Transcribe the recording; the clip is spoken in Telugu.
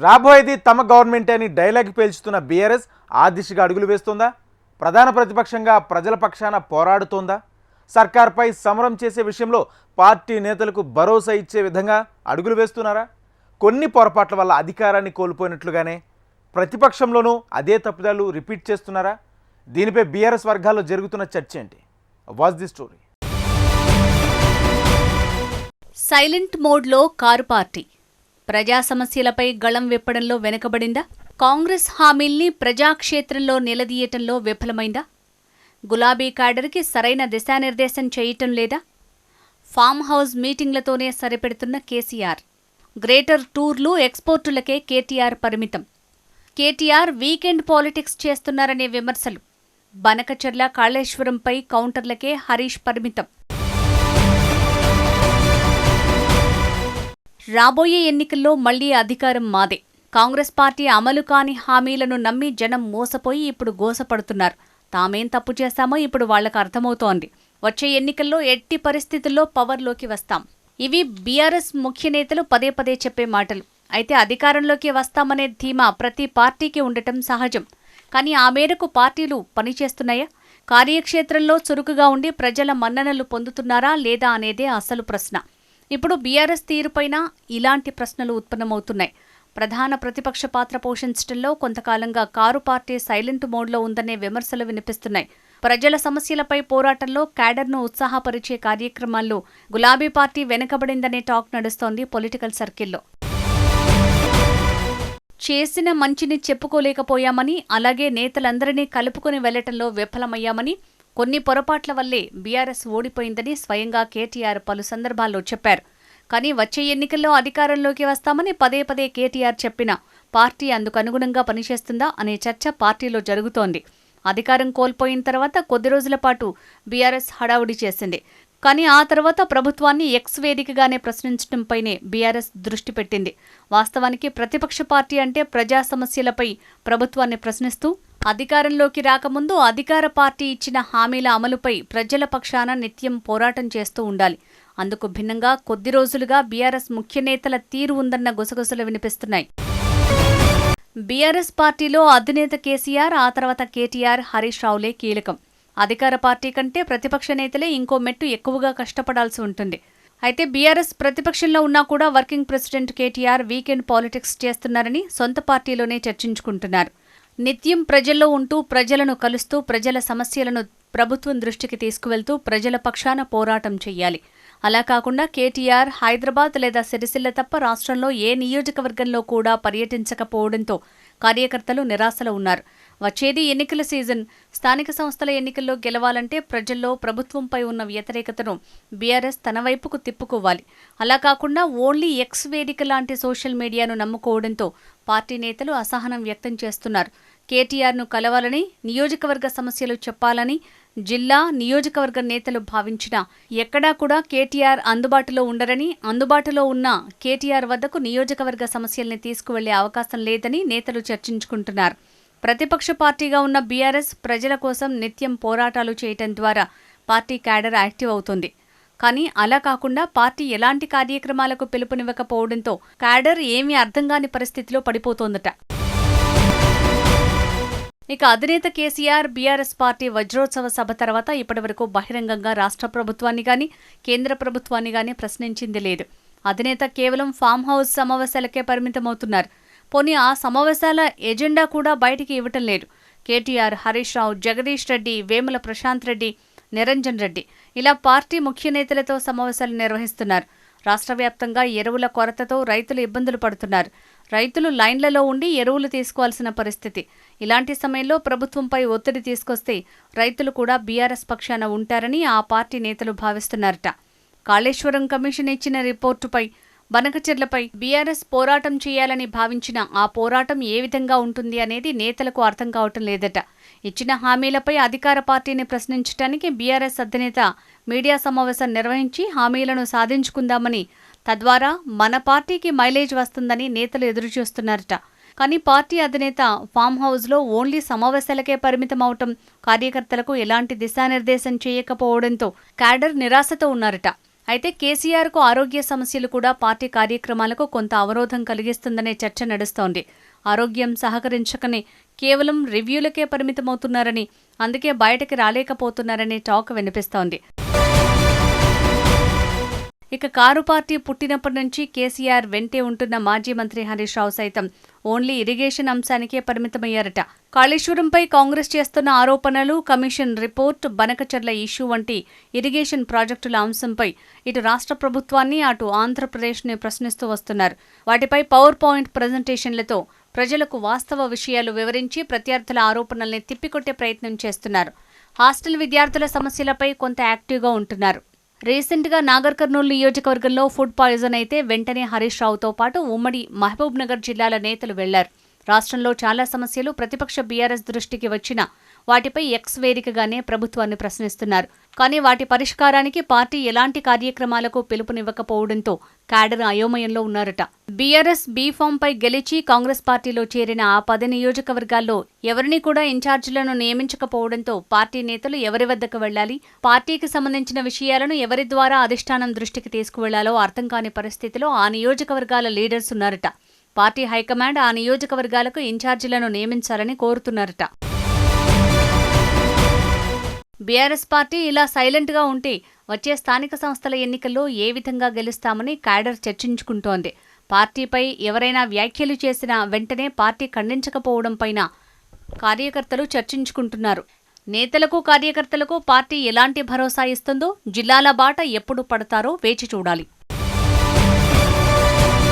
రాబోయేది తమ గవర్నమెంట్ అని డైలాగ్ పేల్చుతున్న బీఆర్ఎస్ ఆ దిశగా అడుగులు వేస్తుందా? ప్రధాన ప్రతిపక్షంగా ప్రజల పక్షాన పోరాడుతోందా? సర్కార్పై సమరం చేసే విషయంలో పార్టీ నేతలకు భరోసా ఇచ్చే విధంగా అడుగులు వేస్తున్నారా? కొన్ని పొరపాట్ల వల్ల అధికారాన్ని కోల్పోయినట్లుగానే ప్రతిపక్షంలోనూ అదే తప్పుదాలు రిపీట్ చేస్తున్నారా? దీనిపై బీఆర్ఎస్ వర్గాల్లో జరుగుతున్న చర్చ ఏంటి? Watch the story. సైలెంట్ మోడ్లో కారు పార్టీ ప్రజా సమస్యలపై గళం విప్పడంలో వెనుకబడిందా? కాంగ్రెస్ హామీల్ని ప్రజాక్షేత్రంలో నిలదీయటంలో విఫలమైందా? గులాబీ క్యాడర్కి సరైన దిశానిర్దేశం చేయటం లేదా? ఫామ్ హౌస్ మీటింగ్లతోనే సరిపెడుతున్న కేసీఆర్. గ్రేటర్ టూర్లు, ఎక్స్పోర్టులకే కేటీఆర్ పరిమితం. కేటీఆర్ వీకెండ్ పాలిటిక్స్ చేస్తున్నారనే విమర్శలు. బనకచర్ల, కాళేశ్వరంపై కౌంటర్లకే హరీష్ పరిమితం. రాబోయే ఎన్నికల్లో మళ్లీ అధికారం మాదే. కాంగ్రెస్ పార్టీ అమలు కాని హామీలను నమ్మి జనం మోసపోయి ఇప్పుడు గోసపడుతున్నారు. తామేం తప్పు చేశామో ఇప్పుడు వాళ్లకు అర్థమవుతోంది. వచ్చే ఎన్నికల్లో ఎట్టి పరిస్థితుల్లో పవర్లోకి వస్తాం. ఇవి బీఆర్ఎస్ ముఖ్య నేతలు పదే పదే చెప్పే మాటలు. అయితే అధికారంలోకి వస్తామనే ధీమా ప్రతి పార్టీకి ఉండటం సహజం. కానీ ఆ మేరకు పార్టీలు పనిచేస్తున్నాయా? కార్యక్షేత్రంలో చురుకుగా ఉండి ప్రజల మన్ననలు పొందుతున్నారా లేదా అనేదే అసలు ప్రశ్న. ఇప్పుడు బీఆర్ఎస్ తీరుపైన ఇలాంటి ప్రశ్నలు ఉత్పన్నమవుతున్నాయి. ప్రధాన ప్రతిపక్ష పాత్ర పోషించడంలో కొంతకాలంగా కారు పార్టీ సైలెంట్ మోడ్లో ఉందనే విమర్శలు వినిపిస్తున్నాయి. ప్రజల సమస్యలపై పోరాటంలో క్యాడర్ను ఉత్సాహపరిచే కార్యక్రమాల్లో గులాబీ పార్టీ వెనుకబడిందనే టాక్ నడుస్తోంది పొలిటికల్ సర్కిల్లో. చేసిన మంచిని చెప్పుకోలేకపోయామని, అలాగే నేతలందరినీ కలుపుకుని వెళ్లటంలో విఫలమయ్యామని, కొన్ని పొరపాట్ల వల్లే బీఆర్ఎస్ ఓడిపోయిందని స్వయంగా కేటీఆర్ పలు సందర్భాల్లో చెప్పారు. కానీ వచ్చే ఎన్నికల్లో అధికారంలోకి వస్తామని పదే పదే కేటీఆర్ చెప్పినా పార్టీ అందుకనుగుణంగా పనిచేస్తుందా అనే చర్చ పార్టీలో జరుగుతోంది. అధికారం కోల్పోయిన తర్వాత కొద్ది రోజుల పాటు బీఆర్ఎస్ హడావుడి చేసింది. కానీ ఆ తర్వాత ప్రభుత్వాన్ని ఎక్స్ వేదికగానే ప్రశ్నించడంపైనే బీఆర్ఎస్ దృష్టి పెట్టింది. వాస్తవానికి ప్రతిపక్ష పార్టీ అంటే ప్రజా సమస్యలపై ప్రభుత్వాన్ని ప్రశ్నిస్తూ, అధికారంలోకి రాకముందు అధికార పార్టీ ఇచ్చిన హామీల అమలుపై ప్రజల పక్షాన నిత్యం పోరాటం చేస్తూ ఉండాలి. అందుకు భిన్నంగా కొద్ది రోజులుగా బీఆర్ఎస్ ముఖ్య నేతల తీరు ఉందన్న గుసగుసలు వినిపిస్తున్నాయి. బీఆర్ఎస్ పార్టీలో అధినేత కేసీఆర్, ఆ తర్వాత కేటీఆర్, హరీష్ రావులే కీలకం. అధికార పార్టీ కంటే ప్రతిపక్ష నేతలే ఇంకో మెట్టు ఎక్కువగా కష్టపడాల్సి ఉంటుంది. అయితే బీఆర్ఎస్ ప్రతిపక్షంలో ఉన్నా కూడా working president KTR weekend politics చేస్తున్నారని సొంత పార్టీలోనే చర్చించుకుంటున్నారు. నిత్యం ప్రజల్లో ఉంటూ, ప్రజలను కలుస్తూ, ప్రజల సమస్యలను ప్రభుత్వం దృష్టికి తీసుకువెళ్తూ ప్రజల పక్షాన పోరాటం చెయ్యాలి. అలా కాకుండా కేటీఆర్ హైదరాబాద్ లేదా సిరిసిల్ల తప్ప రాష్ట్రంలో ఏ నియోజకవర్గంలో కూడా పర్యటించకపోవడంతో కార్యకర్తలు నిరాశలో ఉన్నారు. వచ్చేది ఎన్నికల సీజన్. స్థానిక సంస్థల ఎన్నికల్లో గెలవాలంటే ప్రజల్లో ప్రభుత్వంపై ఉన్న వ్యతిరేకతను బీఆర్ఎస్ తన వైపుకు తిప్పుకోవాలి. అలా కాకుండా ఓన్లీ ఎక్స్ వేదిక లాంటి సోషల్ మీడియాను నమ్ముకోవడంతో పార్టీ నేతలు అసహనం వ్యక్తం చేస్తున్నారు. కేటీఆర్ను కలవాలని, నియోజకవర్గ సమస్యలు చెప్పాలని జిల్లా, నియోజకవర్గ నేతలు భావించినా ఎక్కడా కూడా కేటీఆర్ అందుబాటులో ఉండరని, అందుబాటులో ఉన్న కేటీఆర్ వద్దకు నియోజకవర్గ సమస్యల్ని తీసుకువెళ్లే అవకాశం లేదని నేతలు చర్చించుకుంటున్నారు. ప్రతిపక్ష పార్టీగా ఉన్న బీఆర్ఎస్ ప్రజల కోసం నిత్యం పోరాటాలు చేయటం ద్వారా పార్టీ క్యాడర్ యాక్టివ్ అవుతుంది. కానీ అలా కాకుండా పార్టీ ఎలాంటి కార్యక్రమాలకు పిలుపునివ్వకపోవడంతో క్యాడర్ ఏమీ అర్థంగాని పరిస్థితిలో పడిపోతోందట. ఇక అధినేత కేసీఆర్ బీఆర్ఎస్ పార్టీ వజ్రోత్సవ సభ తర్వాత ఇప్పటివరకు బహిరంగంగా రాష్ట్ర ప్రభుత్వాన్ని గాని, కేంద్ర ప్రభుత్వాన్ని గాని ప్రశ్నించింది లేదు. అధినేత కేవలం ఫామ్ హౌస్ సమావేశాలకే పరిమితమవుతున్నారు. పోనీ ఆ సమావేశాల ఎజెండా కూడా బయటికి ఇవ్వటం లేదు. కేటీఆర్, హరీష్ రావు, జగదీష్ రెడ్డి, వేముల ప్రశాంత్ రెడ్డి, నిరంజన్ రెడ్డి ఇలా పార్టీ ముఖ్య నేతలతో సమావేశాలు నిర్వహిస్తున్నారు. రాష్ట్ర వ్యాప్తంగా ఎరువుల కొరతతో రైతులు ఇబ్బందులు పడుతున్నారు. రైతులు లైన్లలో ఉండి ఎరువులు తీసుకోవాల్సిన పరిస్థితి. ఇలాంటి సమయంలో ప్రభుత్వంపై ఒత్తిడి తీసుకొస్తే రైతులు కూడా బీఆర్ఎస్ పక్షాన ఉంటారని ఆ పార్టీ నేతలు భావిస్తున్నారట. కాళేశ్వరం కమిషన్ ఇచ్చిన రిపోర్టుపై, బనకచెర్లపై బీఆర్ఎస్ పోరాటం చేయాలని భావించిన ఆ పోరాటం ఏ విధంగా ఉంటుంది అనేది నేతలకు అర్థం కావటం లేదట. ఇచ్చిన హామీలపై అధికార పార్టీని ప్రశ్నించడానికి బీఆర్ఎస్ అధినేత మీడియా సమావేశం నిర్వహించి హామీలను సాధించుకుందామని, తద్వారా మన పార్టీకి మైలేజ్ వస్తుందని నేతలు ఎదురుచూస్తున్నారట. కానీ పార్టీ అధినేత ఫామ్ హౌస్లో ఓన్లీ సమావేశాలకే పరిమితమవటం, కార్యకర్తలకు ఎలాంటి దిశానిర్దేశం చేయకపోవడంతో క్యాడర్ నిరాశతో ఉన్నారట. అయితే కేసీఆర్కు ఆరోగ్య సమస్యలు కూడా పార్టీ కార్యక్రమాలకు కొంత అవరోధం కలిగిస్తుందనే చర్చ నడుస్తోంది. ఆరోగ్యం సహకరించకనే కేవలం రివ్యూలకే పరిమితమవుతున్నారని, అందుకే బయటకి రాలేకపోతున్నారనే టాక్ వినిపిస్తోంది. ఇక కారు పార్టీ పుట్టినప్పటి నుంచి కేసీఆర్ వెంటే ఉంటున్న మాజీ మంత్రి హరీష్ రావు సైతం ఓన్లీ ఇరిగేషన్ అంశానికే పరిమితమయ్యారట. కాళేశ్వరంపై కాంగ్రెస్ చేస్తున్న ఆరోపణలు, కమిషన్ రిపోర్ట్, బనకచర్ల ఇష్యూ వంటి ఇరిగేషన్ ప్రాజెక్టుల అంశంపై ఇటు రాష్ట్ర ప్రభుత్వాన్ని, అటు ఆంధ్రప్రదేశ్ని ప్రశ్నిస్తూ వస్తున్నారు. వాటిపై పవర్ పాయింట్ ప్రజెంటేషన్లతో ప్రజలకు వాస్తవ విషయాలు వివరించి ప్రత్యర్థుల ఆరోపణల్ని తిప్పికొట్టే ప్రయత్నం చేస్తున్నారు. హాస్టల్ విద్యార్థుల సమస్యలపై కొంత యాక్టివ్గా ఉంటున్నారు. రీసెంట్గా నాగర్ కర్నూలు నియోజకవర్గంలో ఫుడ్ పాయిజన్ అయితే వెంటనే హరీష్ రావుతో పాటు ఉమ్మడి మహబూబ్ నగర్ జిల్లాల నేతలు వెళ్లారు. రాష్ట్రంలో చాలా సమస్యలు ప్రతిపక్ష బీఆర్ఎస్ దృష్టికి వచ్చినా వాటిపై ఎక్స్ వేదికగానే ప్రభుత్వాన్ని ప్రశ్నిస్తున్నారు. కానీ వాటి పరిష్కారానికి పార్టీ ఎలాంటి కార్యక్రమాలకు పిలుపునివ్వకపోవడంతో క్యాడర్ అయోమయంలో ఉన్నారట. బీఆర్ఎస్ బీఫామ్పై గెలిచి కాంగ్రెస్ పార్టీలో చేరిన ఆ 10 నియోజకవర్గాల్లో ఎవరిని కూడా ఇన్ఛార్జీలను నియమించకపోవడంతో పార్టీ నేతలు ఎవరి వద్దకు వెళ్లాలి, పార్టీకి సంబంధించిన విషయాలను ఎవరి ద్వారా అధిష్టానం దృష్టికి తీసుకువెళ్లాలో అర్థం కాని పరిస్థితిలో ఆ నియోజకవర్గాల లీడర్స్ ఉన్నారట. పార్టీ హైకమాండ్ ఆ నియోజకవర్గాలకు ఇన్ఛార్జీలను నియమించాలని కోరుతున్నారట. బీఆర్ఎస్ పార్టీ ఇలా సైలెంట్గా ఉంటే వచ్చే స్థానిక సంస్థల ఎన్నికల్లో ఏ విధంగా గెలుస్తామని క్యాడర్ చర్చించుకుంటోంది. పార్టీపై ఎవరైనా వ్యాఖ్యలు చేసినా వెంటనే పార్టీ ఖండించకపోవడంపైన కార్యకర్తలు చర్చించుకుంటున్నారు. నేతలకు, కార్యకర్తలకు పార్టీ ఎలాంటి భరోసా ఇస్తుందో, జిల్లాల బాట ఎప్పుడు పడతారో వేచి చూడాలి.